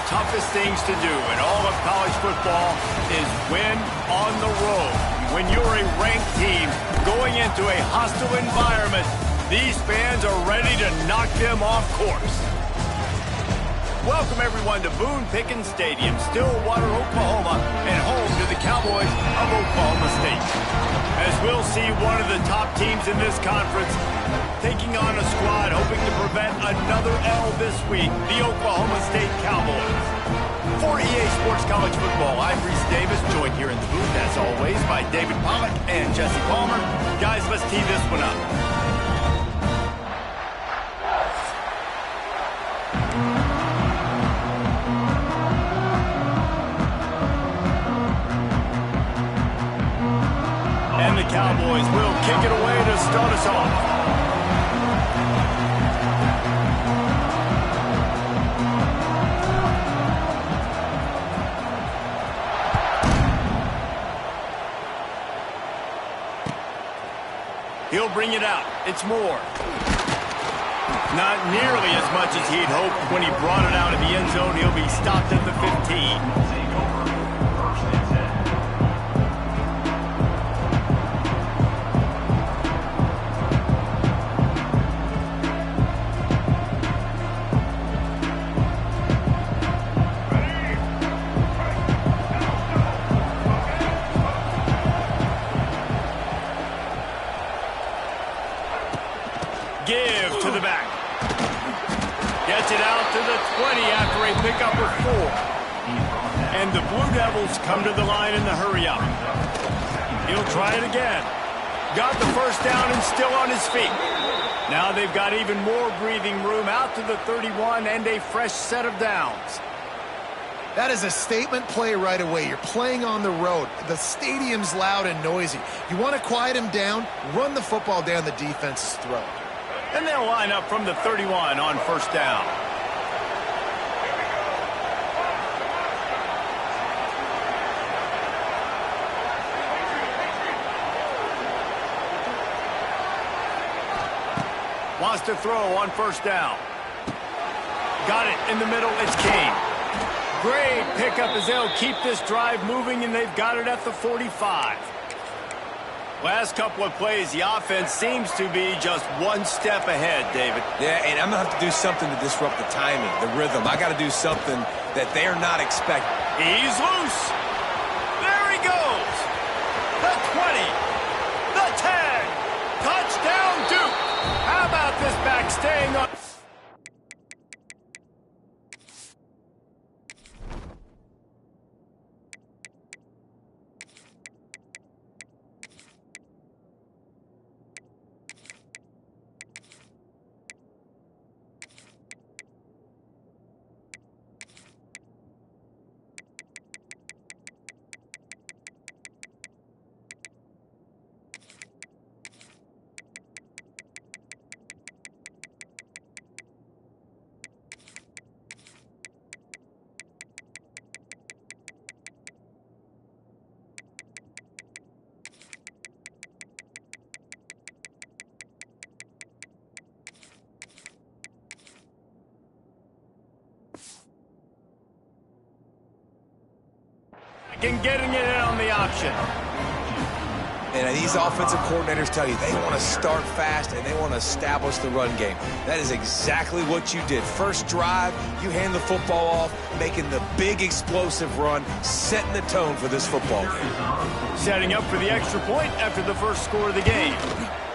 the toughest things to do in all of college football is win on the road. When you're a ranked team going into a hostile environment, these fans are ready to knock them off course. Welcome, everyone, to Boone Pickens Stadium, Stillwater, Oklahoma, and home to the Cowboys of Oklahoma State. As we'll see one of the top teams in this conference taking on a squad hoping to prevent another L this week, the Oklahoma State Cowboys. For EA Sports College Football, I'm Reese Davis, joined here in the booth, as always, by David Pollack and Jesse Palmer. Guys, let's tee this one up. And the Cowboys will kick it away to start us off. He'll bring it out. It's Moore. Not nearly as much as he'd hoped when he brought it out of the end zone. He'll be stopped at the 15. Give to the back. Gets it out to the 20 after a pickup of 4. And the Blue Devils come to the line in the hurry-up. He'll try it again. Got the first down and still on his feet. Now they've got even more breathing room out to the 31 and a fresh set of downs. That is a statement play right away. You're playing on the road. The stadium's loud and noisy. You want to quiet him down, run the football down the defense's throat. And they'll line up from the 31 on first down. Wants to throw on first down. Got it in the middle. It's King. Great pickup as they'll keep this drive moving, and they've got it at the 45. Last couple of plays, the offense seems to be just one step ahead, David. Yeah, and I'm going to have to do something to disrupt the timing, the rhythm. I got to do something that they're not expecting. He's loose. There he goes. The 20. The 10. Touchdown, Duke. How about this back staying up? And getting it in on the option. And these offensive coordinators tell you they want to start fast and they want to establish the run game. That is exactly what you did. First drive, you hand the football off, making the big explosive run, setting the tone for this football game. Setting up for the extra point after the first score of the game.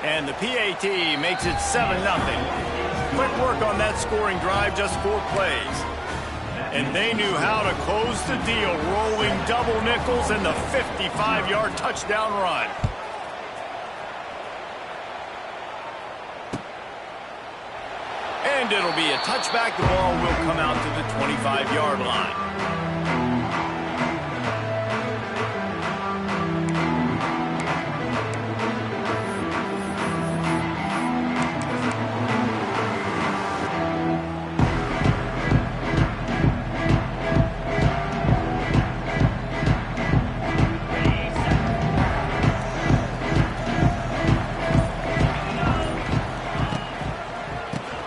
And the PAT makes it 7-0. Quick work on that scoring drive, just 4 plays. And they knew how to close the deal, rolling double nickels and the 55-yard touchdown run. And it'll be a touchback. The ball will come out to the 25-yard line.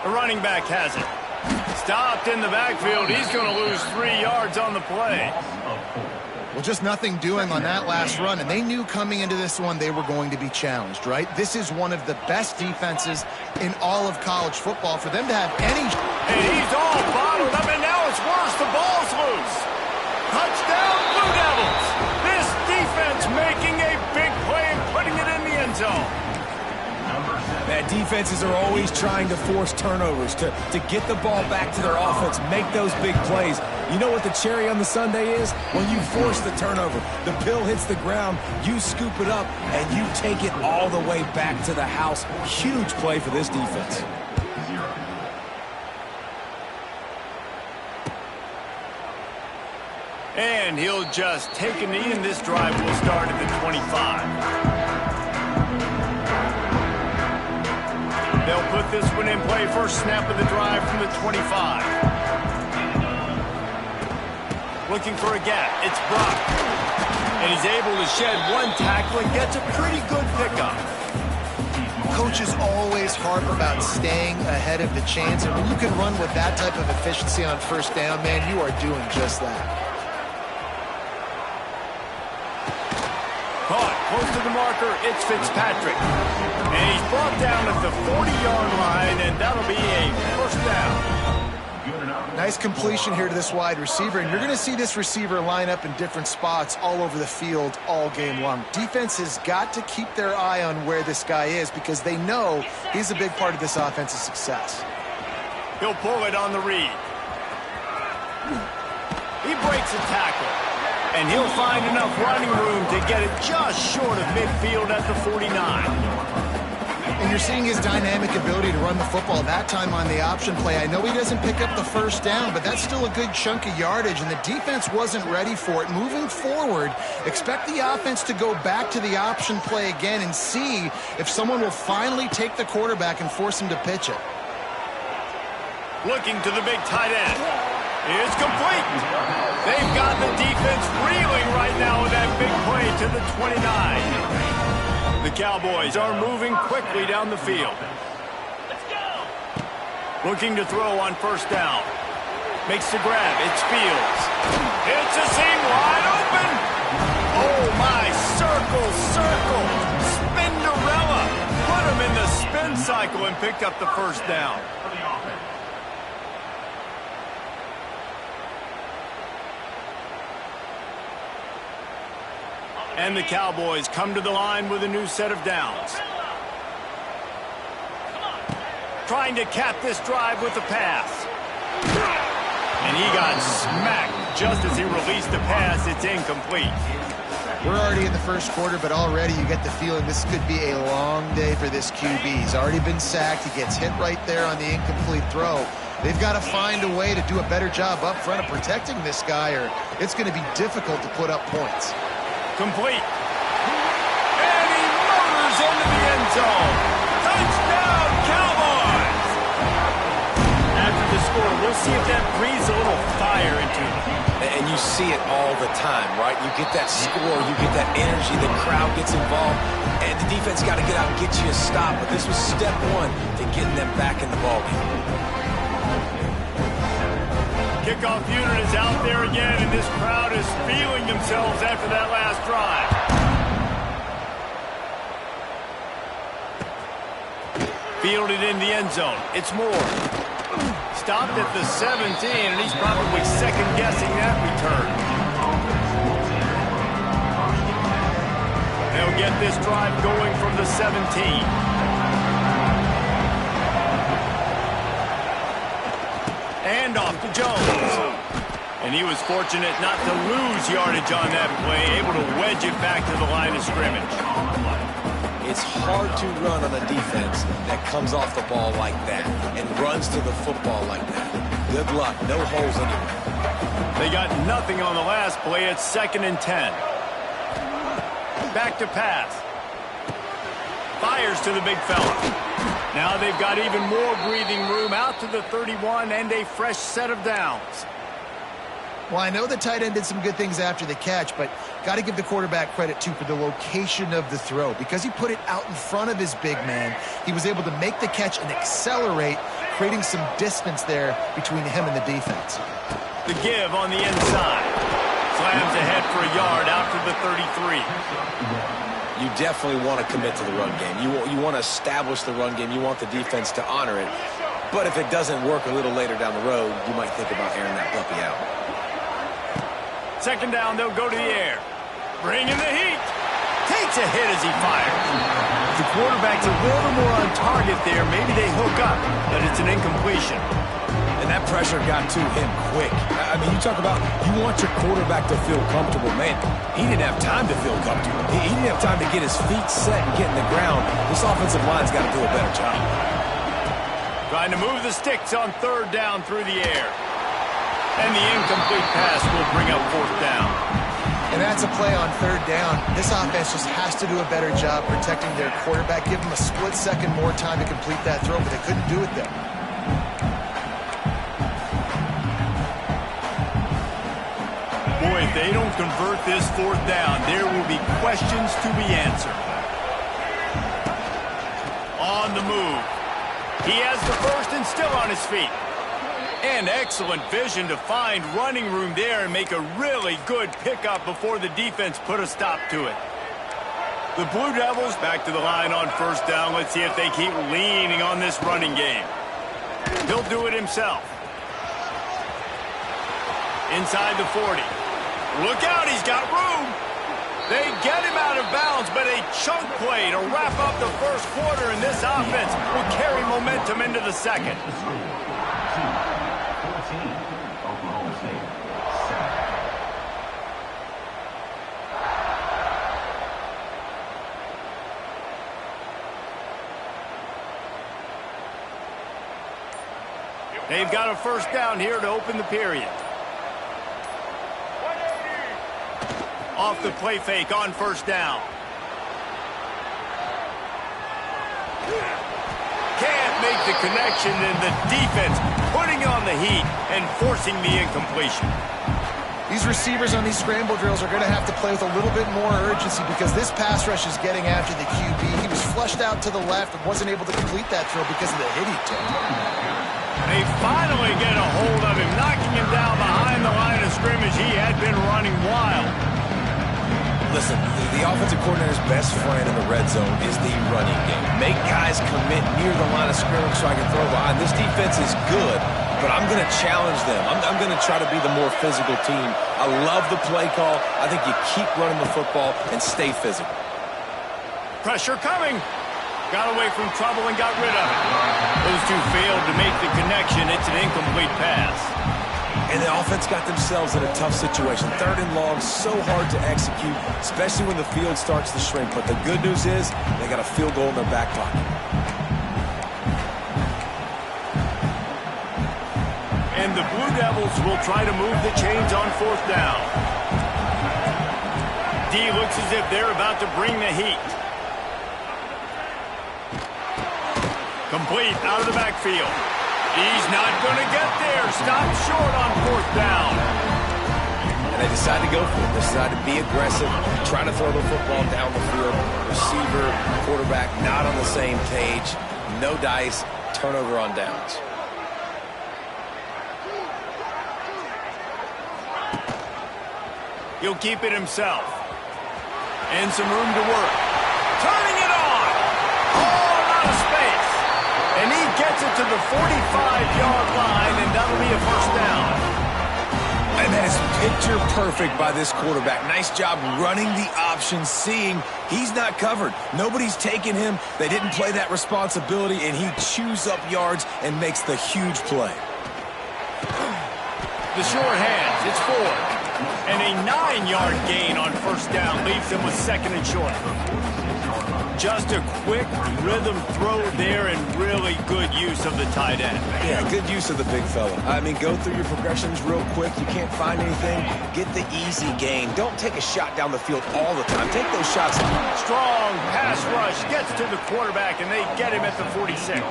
Running back has it. stopped in the backfield. He's going to lose 3 yards on the play. Well, just nothing doing on that last run, and they knew coming into this one they were going to be challenged, right? This is one of the best defenses in all of college football. For them to have any... And he's all bottled up, and now it's worse. The ball's loose. Touchdown, Blue Devils. This defense making a big play and putting it in the end zone. That defenses are always trying to force turnovers, to get the ball back to their offense, make those big plays. You know what the cherry on the sundae is? When you force the turnover, the pill hits the ground, you scoop it up, and you take it all the way back to the house. Huge play for this defense. And he'll just take a knee, and this drive will start at the 25. They'll put this one in play. First snap of the drive from the 25. Looking for a gap. It's Brock. And he's able to shed one tackle and gets a pretty good pickup. Coaches always harp about staying ahead of the chains, and when you can run with that type of efficiency on first down, man, you are doing just that. Caught close to the marker, it's Fitzpatrick. And he's brought down at the 40-yard line, and that'll be a first down. Nice completion here to this wide receiver, and you're going to see this receiver line up in different spots all over the field all game long. Defense has got to keep their eye on where this guy is because they know he's a big part of this offense's success. He'll pull it on the read. He breaks a tackle. And he'll find enough running room to get it just short of midfield at the 49. And you're seeing his dynamic ability to run the football, that time on the option play. I know he doesn't pick up the first down, but that's still a good chunk of yardage, and the defense wasn't ready for it. Moving forward, expect the offense to go back to the option play again and see if someone will finally take the quarterback and force him to pitch it. Looking to the big tight end. It's complete. They've got the defense reeling right now with that big play to the 29. The Cowboys are moving quickly down the field. Let's go. Looking to throw on first down. Makes the grab. It's Fields. It's a seam wide open. Oh, my. Circle, circle. Spinderella. Put him in the spin cycle and picked up the first down. And the Cowboys come to the line with a new set of downs. Trying to cap this drive with the pass. And he got smacked just as he released the pass. It's incomplete. We're already in the first quarter, but already you get the feeling this could be a long day for this QB. He's already been sacked. He gets hit right there on the incomplete throw. They've got to find a way to do a better job up front of protecting this guy, or it's going to be difficult to put up points. Complete. And he motors into the end zone. Touchdown, Cowboys! After the score, we'll see if that breathes a little fire into them. And you see it all the time, right? You get that score, you get that energy, the crowd gets involved, and the defense got to get out and get you a stop. But this was step one to getting them back in the ballgame. Kickoff unit is out there again, and this crowd is feeling themselves after that last drive. Fielded in the end zone. It's Moore. Stopped at the 17, and he's probably second-guessing that return. They'll get this drive going from the 17. And off to Jones. And he was fortunate not to lose yardage on that play, able to wedge it back to the line of scrimmage. It's hard to run on a defense that comes off the ball like that and runs to the football like that. Good luck. No holes anywhere. They got nothing on the last play. It's 2nd and 10. Back to pass. Fires to the big fella. Now they've got even more breathing room out to the 31 and a fresh set of downs. Well, I know the tight end did some good things after the catch, but got to give the quarterback credit, too, for the location of the throw. Because he put it out in front of his big man, he was able to make the catch and accelerate creating some distance there between him and the defense. The give on the inside. Slams ahead for a yard out to the 33. You definitely want to commit to the run game. You want to establish the run game. You want the defense to honor it. But if it doesn't work a little later down the road, you might think about airing that puppy out. Second down, they'll go to the air. Bringing the heat. Takes a hit as he fires. The quarterback's a little more on target there. Maybe they hook up, but it's an incompletion. And that pressure got to him quick. I mean, you talk about you want your quarterback to feel comfortable. Man, he didn't have time to feel comfortable. He didn't have time to get his feet set and get in the ground. This offensive line's got to do a better job. Trying to move the sticks on third down through the air. And the incomplete pass will bring up fourth down. And that's a play on third down. This offense just has to do a better job protecting their quarterback. Give them a split second more time to complete that throw, but they couldn't do it there. Boy, if they don't convert this fourth down, there will be questions to be answered. On the move. He has the first and still on his feet. And excellent vision to find running room there and make a really good pickup before the defense put a stop to it. The Blue Devils back to the line on first down. Let's see if they keep leaning on this running game. He'll do it himself. Inside the 40. Look out, he's got room. They get him out of bounds, but a chunk play to wrap up the first quarter, and this offense will carry momentum into the second. They've got a first down here to open the period. Off the play fake on first down. Can't make the connection, and the defense putting on the heat and forcing the incompletion. These receivers on these scramble drills are going to have to play with a little bit more urgency because this pass rush is getting after the QB. He was flushed out to the left and wasn't able to complete that throw because of the hit he took. They finally get a hold of him, knocking him down behind the line of scrimmage. He had been running wild. Listen, the offensive coordinator's best friend in the red zone is the running game. Make guys commit near the line of scrimmage so I can throw behind. This defense is good, but I'm going to challenge them. I'm going to try to be the more physical team. I love the play call. I think you keep running the football and stay physical. Pressure coming. Got away from trouble and got rid of it. Those two failed to make the connection. It's an incomplete pass. And the offense got themselves in a tough situation. Third and long, so hard to execute, especially when the field starts to shrink. But the good news is they got a field goal in their back pocket. And the Blue Devils will try to move the chains on fourth down. D looks as if they're about to bring the heat. Complete out of the backfield. He's not going to get there. Stopped short on fourth down. And they decide to go for it. They decide to be aggressive, try to throw the football down the field. Receiver, quarterback, not on the same page. No dice. Turnover on downs. He'll keep it himself. And some room to work. Turning it on. All out of space. And he gets it to the 45-yard line, and that'll be a first down. And that is picture perfect by this quarterback. Nice job running the option, seeing he's not covered. Nobody's taking him. They didn't play that responsibility, and he chews up yards and makes the huge play. The short hands, it's forward. And a 9-yard gain on first down leaves him with second and short. Just a quick rhythm throw there and really good use of the tight end. Yeah, good use of the big fella. I mean, go through your progressions real quick. You can't find anything. Get the easy gain. Don't take a shot down the field all the time. Take those shots. Strong pass rush gets to the quarterback, and they get him at the 46.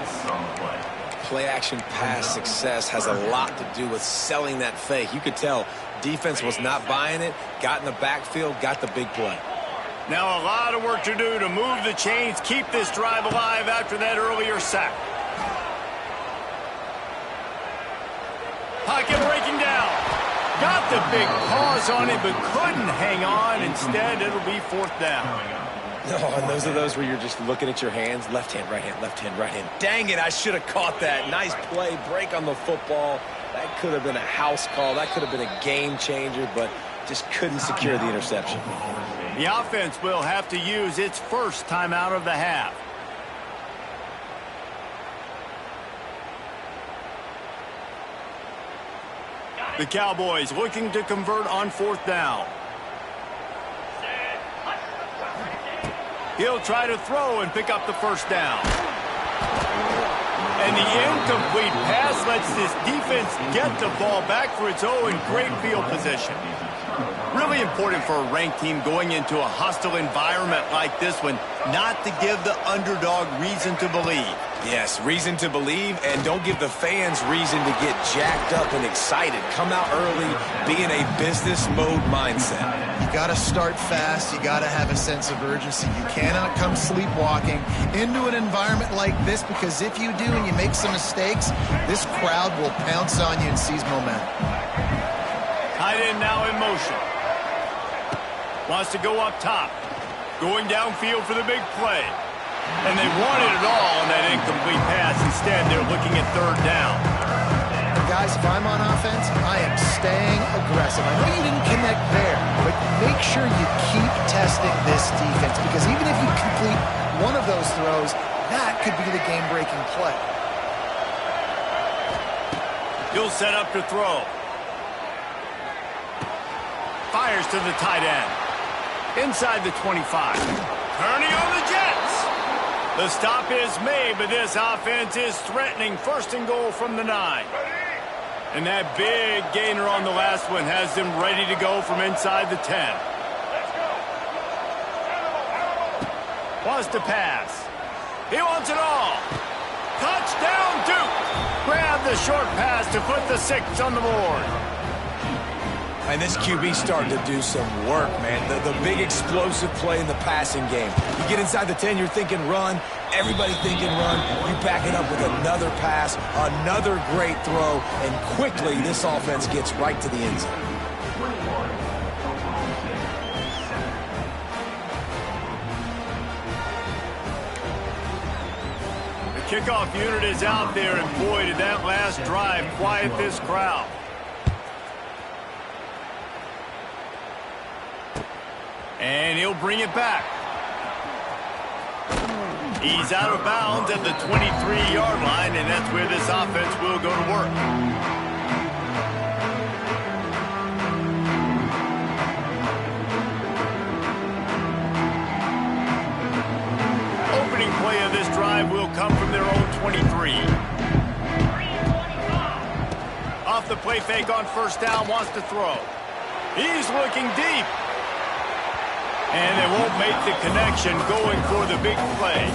Play-action pass success has a lot to do with selling that fake. You could tell defense was not buying it, got in the backfield, got the big play. Now a lot of work to do to move the chains, keep this drive alive after that earlier sack. Pocket breaking down. Got the big pause on it, but couldn't hang on. Instead, it'll be 4th down. Oh, and those are those where you're just looking at your hands. Left hand, right hand, left hand, right hand. Dang it, I should have caught that. Nice play, break on the football. That could have been a house call. That could have been a game changer, but just couldn't secure the interception. The offense will have to use its first timeout of the half. The Cowboys looking to convert on 4th down. He'll try to throw and pick up the 1st down. And the incomplete pass lets this defense get the ball back for its own great field position. Really important for a ranked team going into a hostile environment like this one, not to give the underdog reason to believe. Yes, reason to believe, and don't give the fans reason to get jacked up and excited. Come out early, be in a business mode mindset. You got to start fast. You got to have a sense of urgency. You cannot come sleepwalking into an environment like this, because if you do and you make some mistakes, this crowd will pounce on you and seize momentum. Tight end now in motion. Wants to go up top. Going downfield for the big play. And they wanted it all on that incomplete pass. Instead, they're looking at 3rd down. Guys, if I'm on offense, I am staying aggressive. I know you didn't connect there, but make sure you keep testing this defense, because even if you complete one of those throws, that could be the game-breaking play. He'll set up to throw. Fires to the tight end. Inside the 25. Turning on the Jets. The stop is made, but this offense is threatening 1st and goal from the 9. And that big gainer on the last one has them ready to go from inside the 10. Wants to pass. He wants it all. Touchdown, Duke. Grab the short pass to put the 6 on the board. And this QB's starting to do some work, man. The big explosive play in the passing game. You get inside the 10, you're thinking run. Everybody thinking run. You back it up with another pass, another great throw, and quickly this offense gets right to the end zone. The kickoff unit is out there, and boy, did that last drive quiet this crowd. And he'll bring it back. He's out of bounds at the 23-yard line, and that's where this offense will go to work. Opening play of this drive will come from their own 23. Off the play fake on 1st down, wants to throw. He's looking deep. And they won't make the connection going for the big play.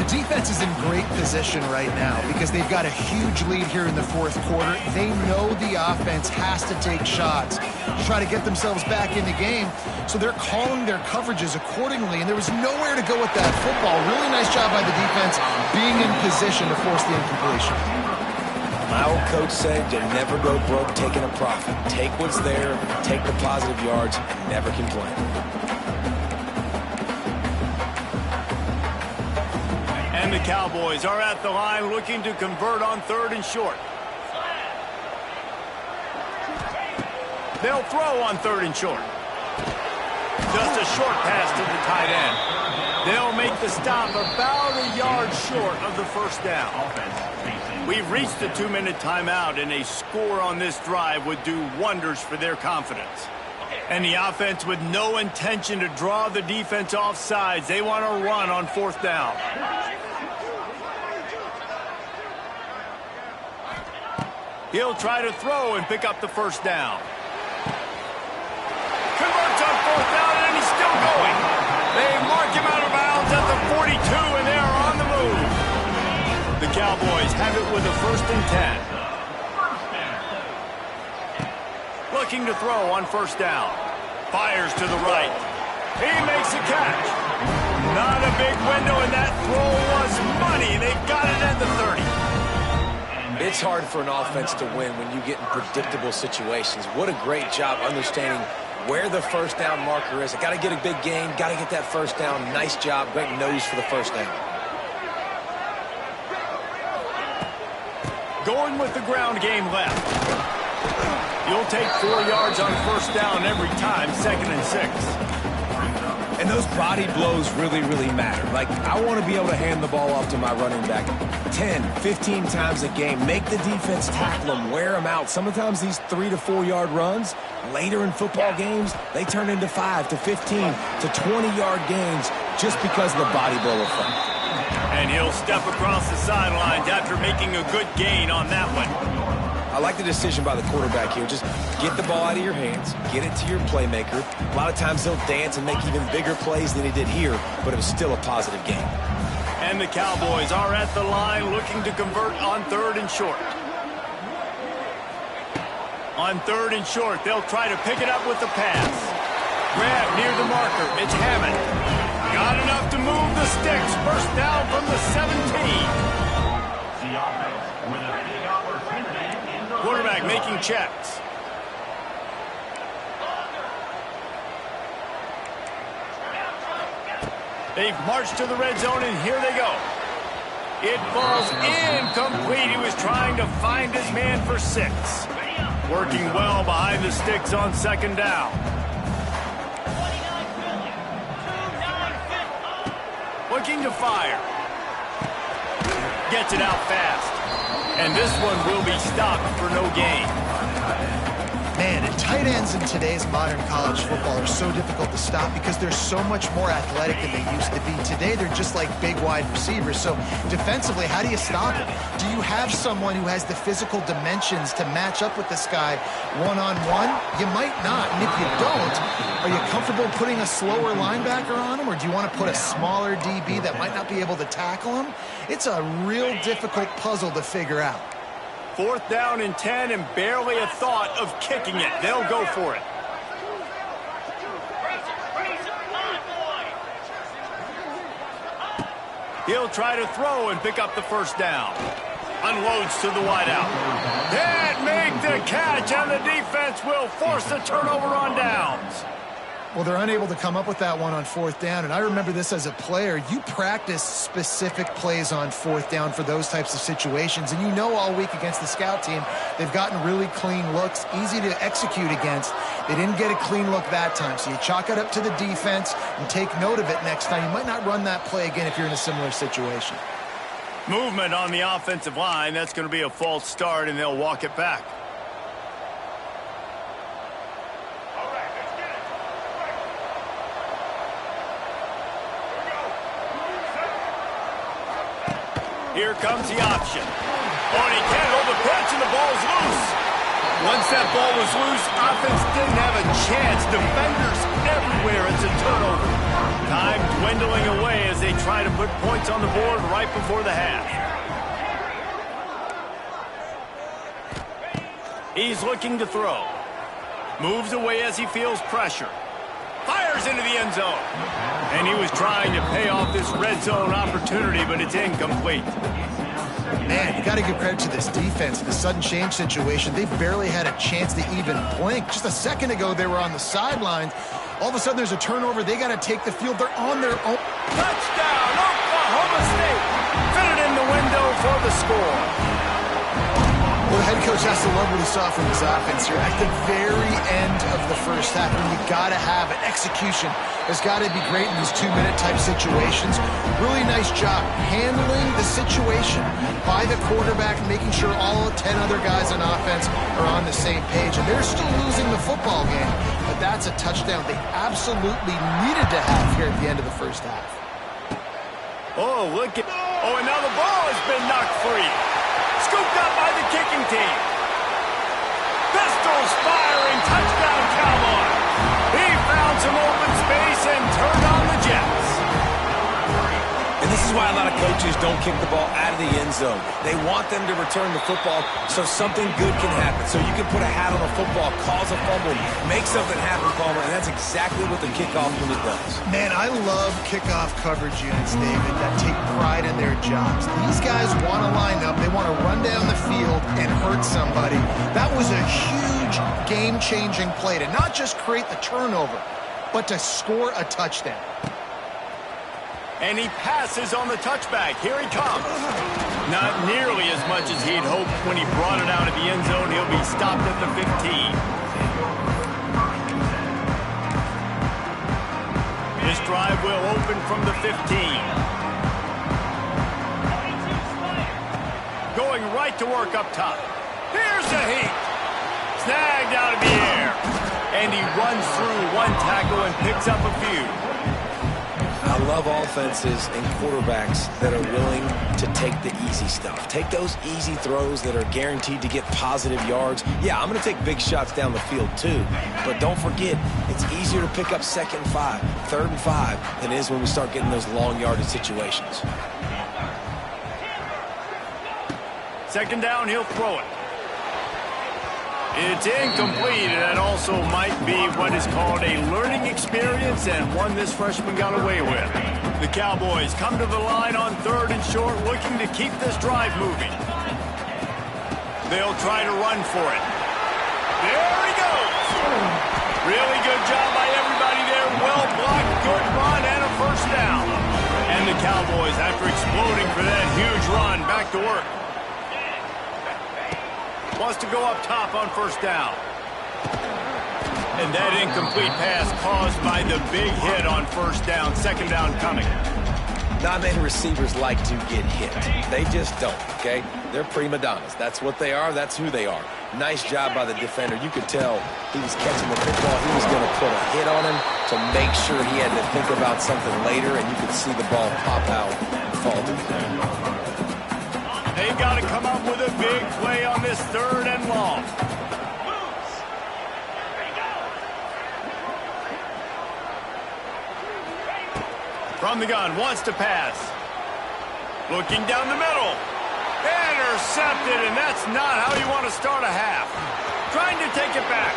The defense is in great position right now because they've got a huge lead here in the 4th quarter. They know the offense has to take shots to try to get themselves back in the game, so they're calling their coverages accordingly, and there was nowhere to go with that football. Really nice job by the defense being in position to force the incompletion. My old coach said you never go broke taking a profit. Take what's there, take the positive yards, and never complain. And the Cowboys are at the line looking to convert on 3rd and short. They'll throw on 3rd and short. Just a short pass to the tight end. They'll make the stop about a yard short of the 1st down. We've reached the 2-minute timeout, and a score on this drive would do wonders for their confidence. And the offense with no intention to draw the defense off sides. They want to run on 4th down. He'll try to throw and pick up the 1st down. Converts on 4th down, and he's still going. They mark him out of bounds at the 42, and they are on the move. The Cowboys have it with a 1st and 10. Looking to throw on 1st down. Fires to the right. He makes a catch. Not a big window, and that throw was money. They got it at the 30. It's hard for an offense to win when you get in predictable situations. What a great job understanding where the first down marker is. I got to get a big gain, got to get that first down. Nice job, great nose for the first down. Going with the ground game left. You'll take 4 yards on first down every time, 2nd and 6. And those body blows really, really matter. Like, I want to be able to hand the ball off to my running back 10, 15 times a game. Make the defense tackle them, wear them out. Sometimes these 3 to 4 yard runs, later in football games, they turn into 5 to 15 to 20-yard gains just because of the body blow effect. And he'll step across the sidelines after making a good gain on that one. I like the decision by the quarterback here. Just get the ball out of your hands, get it to your playmaker. A lot of times he'll dance and make even bigger plays than he did here, but it was still a positive game. And the Cowboys are at the line looking to convert on 3rd and short. On 3rd and short, they'll try to pick it up with the pass. Grab near the marker. It's Hammond. Got enough to move the sticks. First down from the 17. Quarterback making checks. They've marched to the red zone, and here they go. It falls incomplete. He was trying to find his man for 6. Working well behind the sticks on 2nd down. Looking to fire. Gets it out fast. And this one will be stopped for no gain. Man, and tight ends in today's modern college football are so difficult to stop because they're so much more athletic than they used to be. Today, they're just like big wide receivers. So defensively, how do you stop it? Do you have someone who has the physical dimensions to match up with this guy one-on-one? You might not. And if you don't, are you comfortable putting a slower linebacker on him, or do you want to put a smaller DB that might not be able to tackle him? It's a real difficult puzzle to figure out. 4th down and 10, and barely a thought of kicking it. They'll go for it. He'll try to throw and pick up the first down. Unloads to the wideout. Can't make the catch, and the defense will force a turnover on downs. Well, they're unable to come up with that one on 4th down, and I remember this as a player. You practice specific plays on 4th down for those types of situations, and you know all week against the scout team, they've gotten really clean looks, easy to execute against. They didn't get a clean look that time, so you chalk it up to the defense and take note of it next time. You might not run that play again if you're in a similar situation. Movement on the offensive line. That's going to be a false start, and they'll walk it back. Here comes the option. Oh, and he can't hold the pitch, and the ball's loose. Once that ball was loose, offense didn't have a chance. Defenders everywhere. It's a turnover. Time dwindling away as they try to put points on the board right before the half. He's looking to throw. Moves away as he feels pressure. Fires into the end zone. And he was trying to pay off this red zone opportunity, but it's incomplete. Man, you got to give credit to this defense. In the sudden change situation, they barely had a chance to even blink. Just a second ago, they were on the sidelines. All of a sudden, there's a turnover. They got to take the field. They're on their own. Touchdown, Oklahoma State. Fit it in the window for the score. Well, the head coach has to love what he saw from his offense here. At the very end of the first half, when you got to have it, execution has got to be great in these 2-minute type situations. Really nice job handling the situation by the quarterback, making sure all 10 other guys on offense are on the same page. And they're still losing the football game, but that's a touchdown they absolutely needed to have here at the end of the first half. Oh, look at... Oh, and now the ball has been knocked free. Scooped up by the kicking team. Pistols firing, touchdown Cowboy. He found some open space and turned on the Jets. And this is why a lot of coaches don't kick the ball out of the end zone. They want them to return the football so something good can happen. So you can put a hat on a football, cause a fumble, make something happen, Palmer, and that's exactly what the kickoff unit does. Man, I love kickoff coverage units, David, that take pride in their jobs. These guys want to line up. They want to run down the field hit somebody. That was a huge game-changing play to not just create the turnover, but to score a touchdown. And he passes on the touchback. Here he comes. Not nearly as much as he'd hoped when he brought it out of the end zone. He'll be stopped at the 15. This drive will open from the 15. Going right to work up top. Here's the heat. Snagged out of the air. And he runs through one tackle and picks up a few. I love offenses and quarterbacks that are willing to take the easy stuff. Take those easy throws that are guaranteed to get positive yards. Yeah, I'm going to take big shots down the field too. But don't forget, it's easier to pick up 2nd and 5, 3rd and 5 than it is when we start getting those long yardage situations. 2nd down, he'll throw it. It's incomplete, and that also might be what is called a learning experience and one this freshman got away with. The Cowboys come to the line on 3rd and short, looking to keep this drive moving. They'll try to run for it. There he goes. Really good job by everybody there. Well blocked, good run, and a 1st down. And the Cowboys, after exploding for that huge run, back to work. Wants to go up top on 1st down. And that incomplete pass caused by the big hit on 1st down. 2nd down coming. Not many receivers like to get hit. They just don't, okay? They're prima donnas. That's what they are. That's who they are. Nice job by the defender. You could tell he was catching the football. He was going to put a hit on him to make sure he had to think about something later, and you could see the ball pop out and fall to the ground. They got to come up with a big play on this 3rd and long. From the gun, wants to pass. Looking down the middle. Intercepted, and that's not how you want to start a half. Trying to take it back.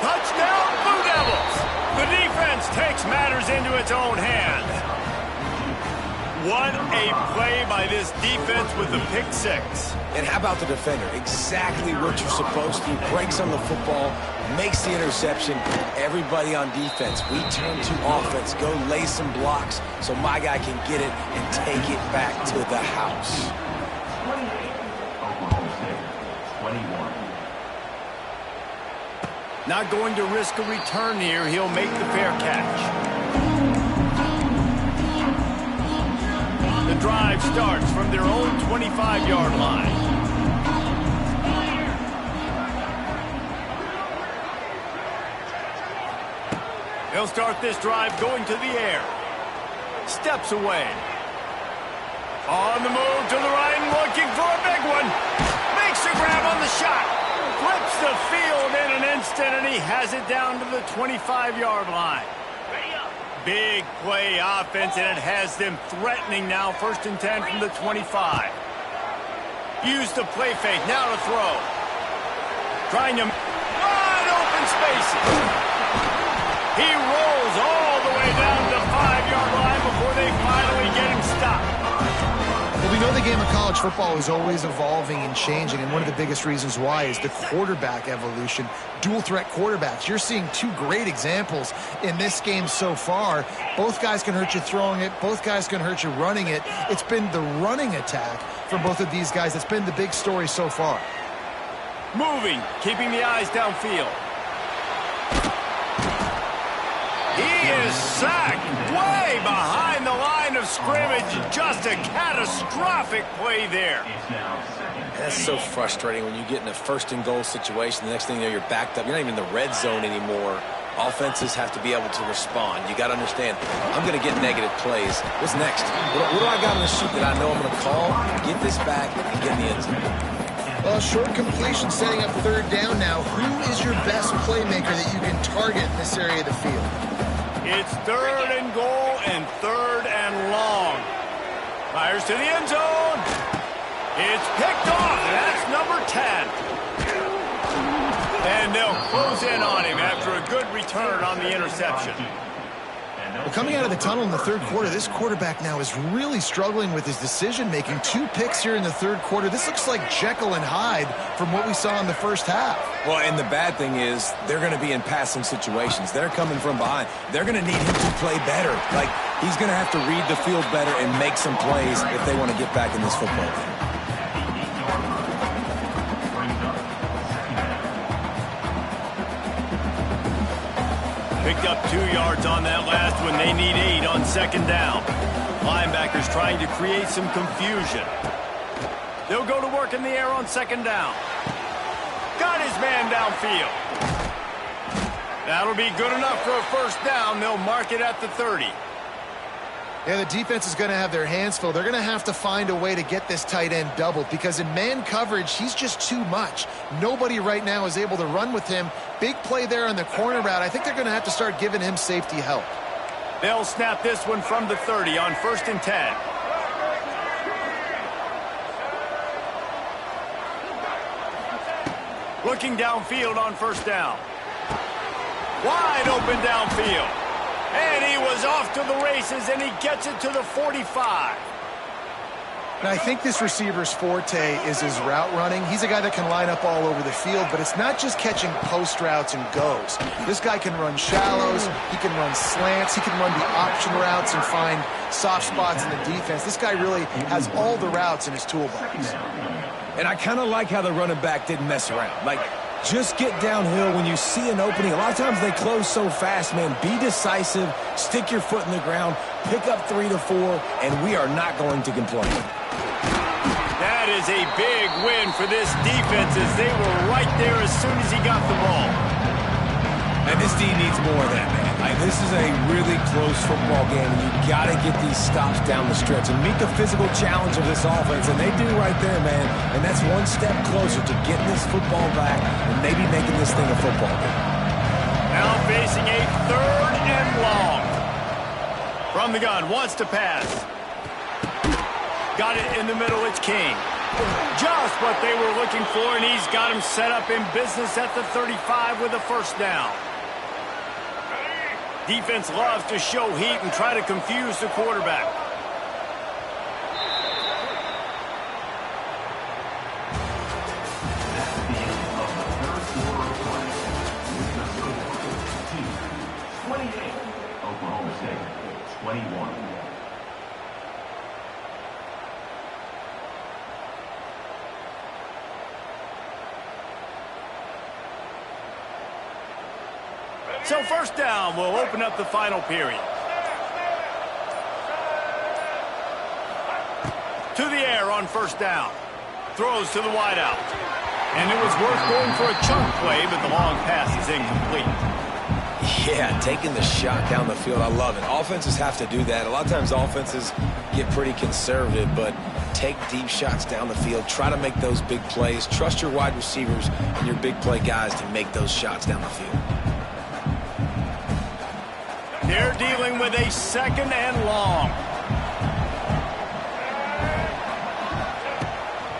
Touchdown, Blue Devils. The defense takes matters into its own hands. What a play by this defense with the pick 6. And how about the defender? Exactly what you're supposed to. Breaks on the football, makes the interception. Everybody on defense, we turn to offense. Go lay some blocks so my guy can get it and take it back to the house. 21. Not going to risk a return here. He'll make the fair catch. The drive starts from their own 25-yard line. He'll start this drive going to the air. Steps away. On the move to the right and looking for a big one. Makes a grab on the shot. Flips the field in an instant, and he has it down to the 25-yard line. Big play offense, and it has them threatening now. 1st and 10 from the 25. Use the play fake. Now to throw. Trying to wide open spaces. He rolls all the way down to the 5-yard line before they finally get him stopped. Well, we know the game of college football is always evolving and changing, and one of the biggest reasons why is the quarterback evolution. Dual threat quarterbacks. You're seeing 2 great examples in this game so far. Both guys can hurt you throwing it. Both guys can hurt you running it. It's been the running attack for both of these guys that's been the big story so far. Moving, keeping the eyes downfield. He is sacked way behind the line of scrimmage. Just a catastrophic play there. That's so frustrating when you get in a 1st and goal situation. The next thing you know, you're backed up. You're not even in the red zone anymore. Offenses have to be able to respond. You got to understand, I'm going to get negative plays. What's next? What do I got on the sheet that I know I'm going to call, get this back, and get in the end zone? Well, short completion setting up 3rd down now. Who is your best playmaker that you can target in this area of the field? It's 3rd and goal and 3rd and long. Fires to the end zone. It's picked off, and that's number 10. And they'll close in on him after a good return on the interception. Well, coming out of the tunnel in the third quarter, this quarterback now is really struggling with his decision-making. 2 picks here in the third quarter. This looks like Jekyll and Hyde from what we saw in the first half. Well, and the bad thing is they're going to be in passing situations. They're coming from behind. They're going to need him to play better. Like, he's going to have to read the field better and make some plays if they want to get back in this football game. Picked up 2 yards on that last one. They need 8 on second down. Linebackers trying to create some confusion. They'll go to work in the air on second down. Got his man downfield. That'll be good enough for a first down. They'll mark it at the 30. Yeah, the defense is going to have their hands full. They're going to have to find a way to get this tight end doubled because in man coverage, he's just too much. Nobody right now is able to run with him. Big play there on the corner route. I think they're going to have to start giving him safety help. They'll snap this one from the 30 on 1st and 10. Looking downfield on first down. Wide open downfield. And he was off to the races, and he gets it to the 45. And I think this receiver's forte is his route running. He's a guy that can line up all over the field, but it's not just catching post routes and goes. This guy can run shallows, he can run slants, he can run the option routes and find soft spots in the defense. This guy really has all the routes in his toolbox. And I kind of like how the running back didn't mess around. Like, just get downhill when you see an opening. A lot of times they close so fast, man. Be decisive, stick your foot in the ground, pick up 3 to 4, and we are not going to complain. That is a big win for this defense as they were right there as soon as he got the ball. And this D needs more of that, man. Like, this is a really close football game, and you got to get these stops down the stretch and meet the physical challenge of this offense, and they do right there, man. And that's one step closer to getting this football back and maybe making this thing a football game. Now facing a 3rd and long. From the gun, wants to pass. Got it in the middle, it's King. Just what they were looking for, and he's got him set up in business at the 35 with a first down. Defense loves to show heat and try to confuse the quarterback. That's the end of the third quarter of play. With the score, 28, Oklahoma State, 21. So first down will open up the final period. To the air on first down. Throws to the wideout. And it was worth going for a chunk play, but the long pass is incomplete. Yeah, taking the shot down the field, I love it. Offenses have to do that. A lot of times offenses get pretty conservative, but take deep shots down the field. Try to make those big plays. Trust your wide receivers and your big play guys to make those shots down the field. They're dealing with a 2nd and long.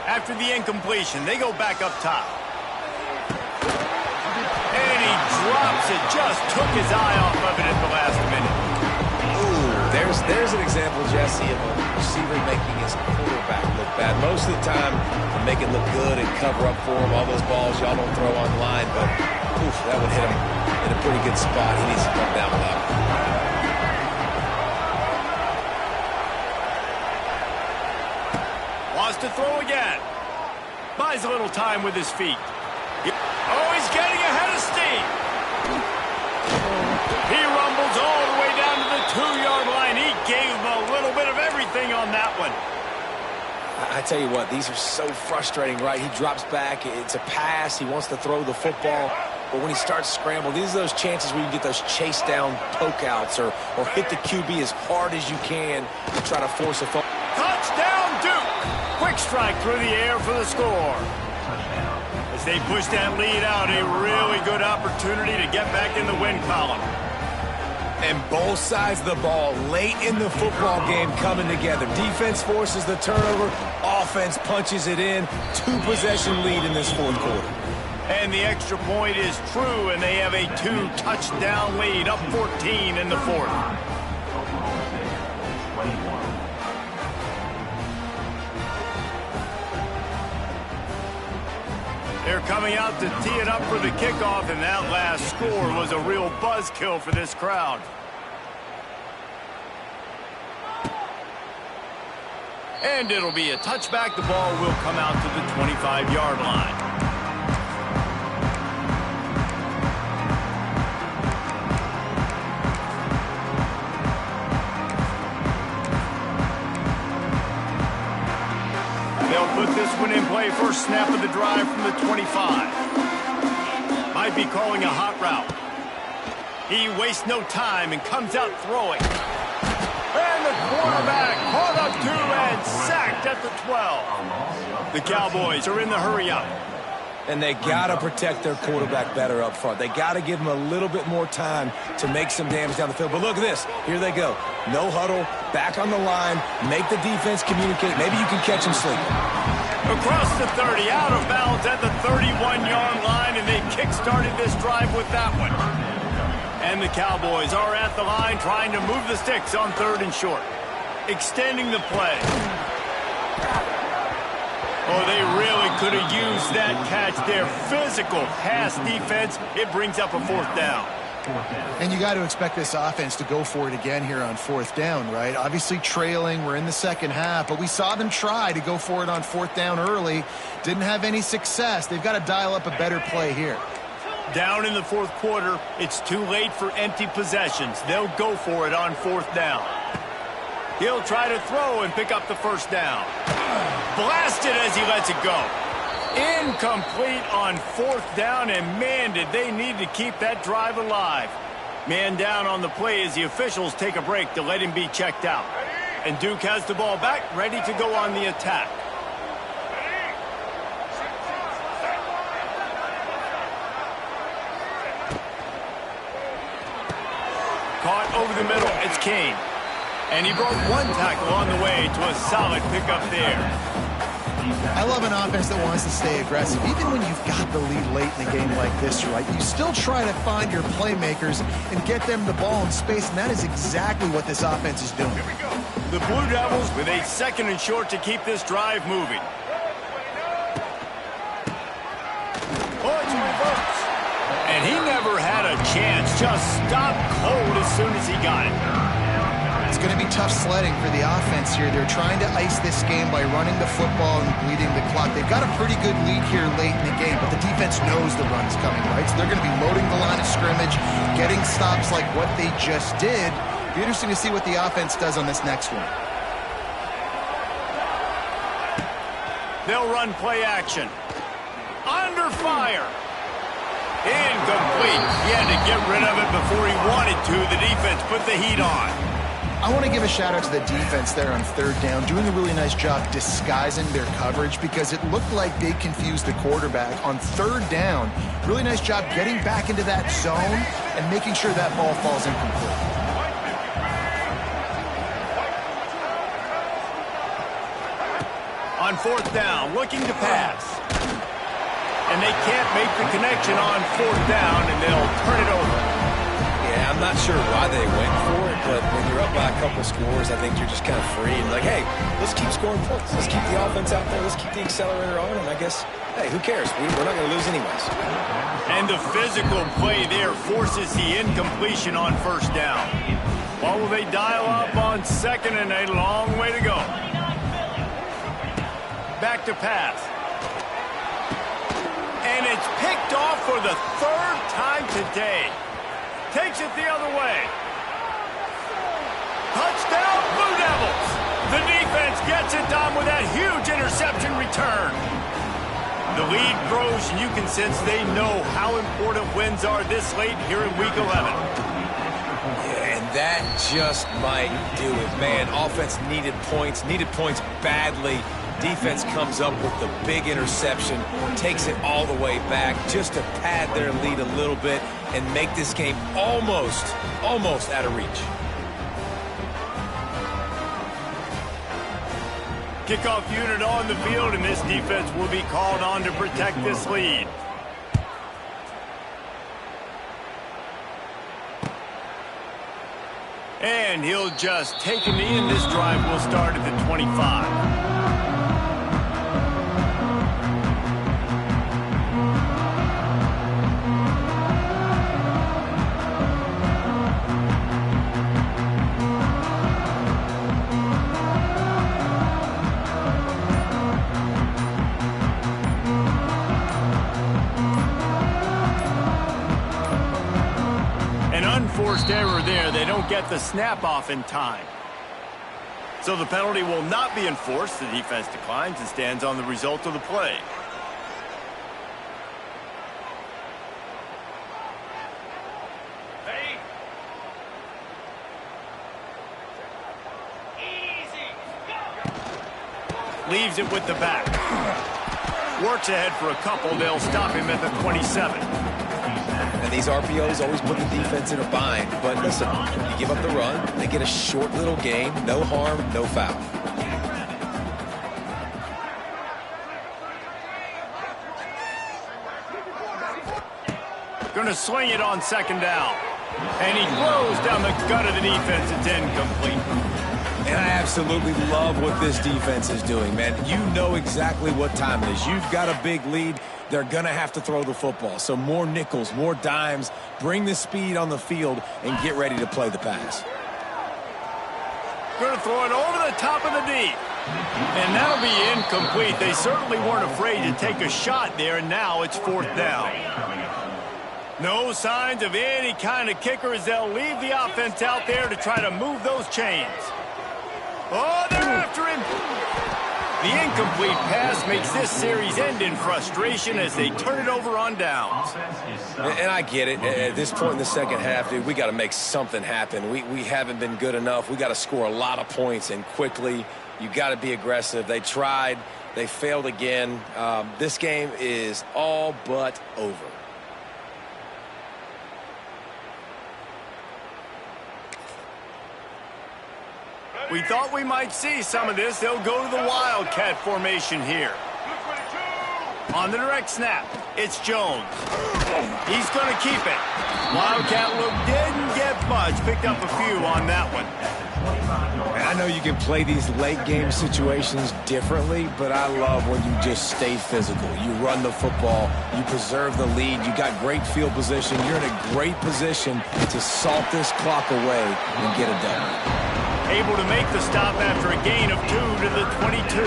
After the incompletion, they go back up top. And he drops it. Just took his eye off of it at the last minute. Ooh, there's an example, Jesse, of a receiver making his quarterback look bad. Most of the time, they make it look good and cover up for him. All those balls y'all don't throw on the line, but oof, that would hit him in a pretty good spot. He needs to come down with that. Wants to throw again. Buys a little time with his feet. Oh, he's getting ahead of steam. He rumbles all the way down to the 2-yard line. He gave him a little bit of everything on that one. I tell you what, these are so frustrating, right? He drops back. It's a pass. He wants to throw the football. But when he starts scrambling, these are those chances where you get those chase down poke outs or hit the QB as hard as you can to try to force a fumble. Touchdown, Duke. Quick strike through the air for the score. As they push that lead out, a really good opportunity to get back in the win column. And both sides of the ball late in the football game coming together. Defense forces the turnover. Offense punches it in. 2-possession lead in this fourth quarter. And the extra point is true, and they have a 2-touchdown lead, up 14 in the fourth. They're coming out to tee it up for the kickoff, and that last score was a real buzzkill for this crowd. And it'll be a touchback. The ball will come out to the 25-yard line. They'll put this one in play. First snap of the drive from the 25. Might be calling a hot route. He wastes no time and comes out throwing. And the quarterback caught up to and sacked at the 12. The Cowboys are in the hurry-up. And they got to protect their quarterback better up front. They got to give him a little bit more time to make some damage down the field. But look at this. Here they go. No huddle, back on the line, make the defense communicate. Maybe you can catch him sleeping. Across the 30, out of bounds at the 31-yard line, and they kick-started this drive with that one. And the Cowboys are at the line trying to move the sticks on 3rd and short. Extending the play. Oh, they really could have used that catch there. Physical pass defense. It brings up a 4th down. And you got to expect this offense to go for it again here on 4th down, right? Obviously trailing. We're in the second half, but we saw them try to go for it on 4th down early. Didn't have any success. They've got to dial up a better play here. Down in the 4th quarter, it's too late for empty possessions. They'll go for it on 4th down. He'll try to throw and pick up the 1st down. Blasted as he lets it go. Incomplete on 4th down, and man, did they need to keep that drive alive. Man down on the play as the officials take a break to let him be checked out. And Duke has the ball back, ready to go on the attack. Caught over the middle, it's Kane. And he broke one tackle on the way to a solid pickup there. I love an offense that wants to stay aggressive. Even when you've got the lead late in the game like this, right, you still try to find your playmakers and get them the ball in space, and that is exactly what this offense is doing. Here we go. The Blue Devils with a 2nd and short to keep this drive moving. Oh, it's reversed. And he never had a chance. Just stopped cold as soon as he got it. It's going to be tough sledding for the offense here. They're trying to ice this game by running the football and bleeding the clock. They've got a pretty good lead here late in the game, but the defense knows the run is coming, right? So they're going to be loading the line of scrimmage, getting stops like what they just did. It'll be interesting to see what the offense does on this next one. They'll run play action. Under fire. Incomplete. He had to get rid of it before he wanted to. The defense put the heat on. I want to give a shout-out to the defense there on 3rd down, doing a really nice job disguising their coverage because it looked like they confused the quarterback on 3rd down. Really nice job getting back into that zone and making sure that ball falls incomplete. On 4th down, looking to pass. And they can't make the connection on 4th down, and they'll turn it over. Yeah, I'm not sure why they went for it, but when you're up by a couple scores, I think you're just kind of free and like, hey, let's keep scoring points. Let's keep the offense out there. Let's keep the accelerator on, and I guess, hey, who cares? We're not going to lose anyways. And the physical play there forces the incompletion on 1st down. What will they dial up on 2nd and a long way to go? Back to pass. And it's picked off for the 3rd time today. Takes it the other way. Touchdown, Blue Devils. The defense gets it done with that huge interception return. The lead grows, and you can sense they know how important wins are this late here in Week 11. Yeah, and that just might do it, man. Offense needed points badly. Defense comes up with the big interception, takes it all the way back just to pad their lead a little bit and make this game almost out of reach. Kickoff unit on the field, and this defense will be called on to protect this lead. And he'll just take a knee, and this drive will start at the 25. first error there. They don't get the snap off in time. So the penalty will not be enforced. The defense declines and stands on the result of the play. Leaves it with the back. Works ahead for a couple. They'll stop him at the 27. And these RPOs always put the defense in a bind. But listen, you give up the run, they get a short little gain. No harm, no foul. Going to swing it on second down. And he throws down the gut of the defense. It's incomplete. And I absolutely love what this defense is doing, man. You know exactly what time it is. You've got a big lead. They're going to have to throw the football. So more nickels, more dimes. Bring the speed on the field and get ready to play the pass. Going to throw it over the top of the deep. And that'll be incomplete. They certainly weren't afraid to take a shot there, and now it's fourth down. No signs of any kind of kicker as they'll leave the offense out there to try to move those chains. Oh, they're after him. The incomplete pass makes this series end in frustration as they turn it over on downs. And I get it. At this point in the second half, dude, we got to make something happen. We haven't been good enough. We got to score a lot of points and quickly. You got to be aggressive. They tried. They failed again. This game is all but over. We thought we might see some of this. They'll go to the Wildcat formation here. On the direct snap, it's Jones. He's going to keep it. Wildcat look didn't get much. Picked up a few on that one. And I know you can play these late game situations differently, but I love when you just stay physical. You run the football, you preserve the lead, you got great field position. You're in a great position to salt this clock away and get it done. Able to make the stop after a gain of 2 to the 22.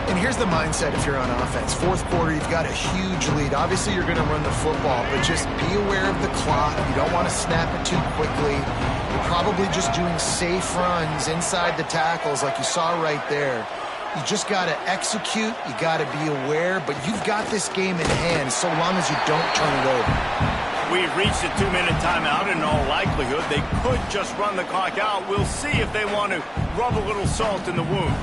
And here's the mindset if you're on offense. Fourth quarter, you've got a huge lead. Obviously, you're going to run the football, but just be aware of the clock. You don't want to snap it too quickly. You're probably just doing safe runs inside the tackles like you saw right there. You just got to execute. You got to be aware, but you've got this game in hand so long as you don't turn it over. We've reached a 2-minute timeout. In all likelihood, they could just run the clock out. We'll see if they want to rub a little salt in the wound.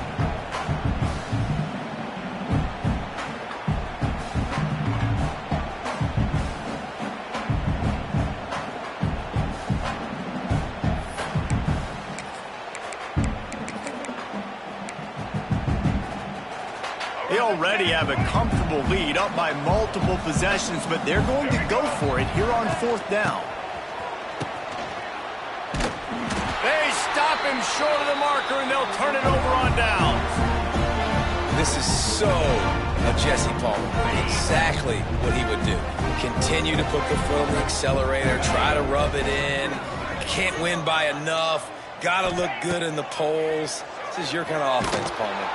They already have a comfortable lead, up by multiple possessions, but they're going to go for it here on fourth down. They stop him short of the marker, and they'll turn it over on downs. This is so a Jesse Palmer. Exactly what he would do. Continue to put the foot on the accelerator, try to rub it in. Can't win by enough. Got to look good in the polls. This is your kind of offense, Palmer.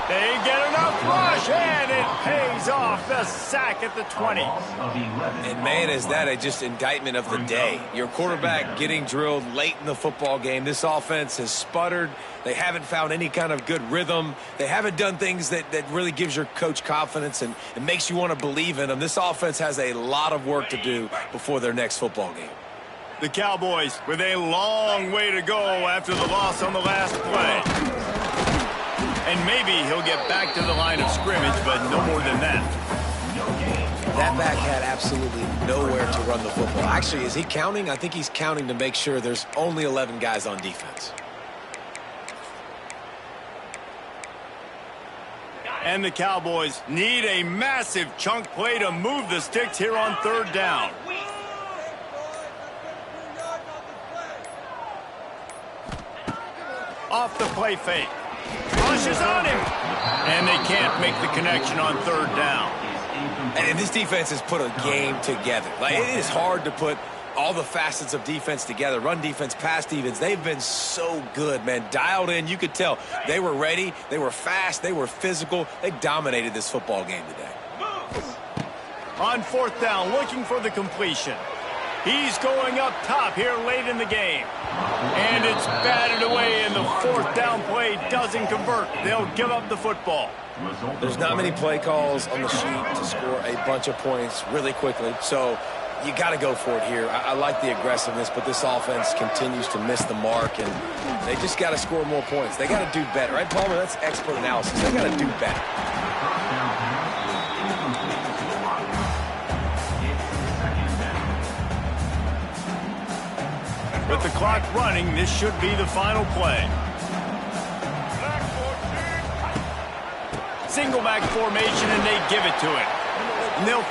They get enough rush, and it pays off. The sack at the 20. And, man, is that just indictment of the day. Your quarterback getting drilled late in the football game. This offense has sputtered. They haven't found any kind of good rhythm. They haven't done things that really gives your coach confidence and it makes you want to believe in them. This offense has a lot of work to do before their next football game. The Cowboys with a long way to go after the loss on the last play. And maybe he'll get back to the line of scrimmage, but no more than that. That back had absolutely nowhere to run the football. Actually, is he counting? I think he's counting to make sure there's only 11 guys on defense. And the Cowboys need a massive chunk play to move the sticks here on third down. Off the play fake. Rushes on him. And they can't make the connection on third down. And this defense has put a game together. Like, it is hard to put all the facets of defense together. Run defense, pass defense. They've been so good, man. Dialed in. You could tell they were ready. They were fast. They were physical. They dominated this football game today. On fourth down, looking for the completion. He's going up top here late in the game. And it's batted away, and the fourth down play doesn't convert. They'll give up the football. There's not many play calls on the sheet to score a bunch of points really quickly, so you got to go for it here. I like the aggressiveness, but this offense continues to miss the mark, and they just got to score more points. They got to do better, right, Palmer? That's expert analysis. They got to do better. With the clock running, this should be the final play. Single back formation, and they give it to him. And they'll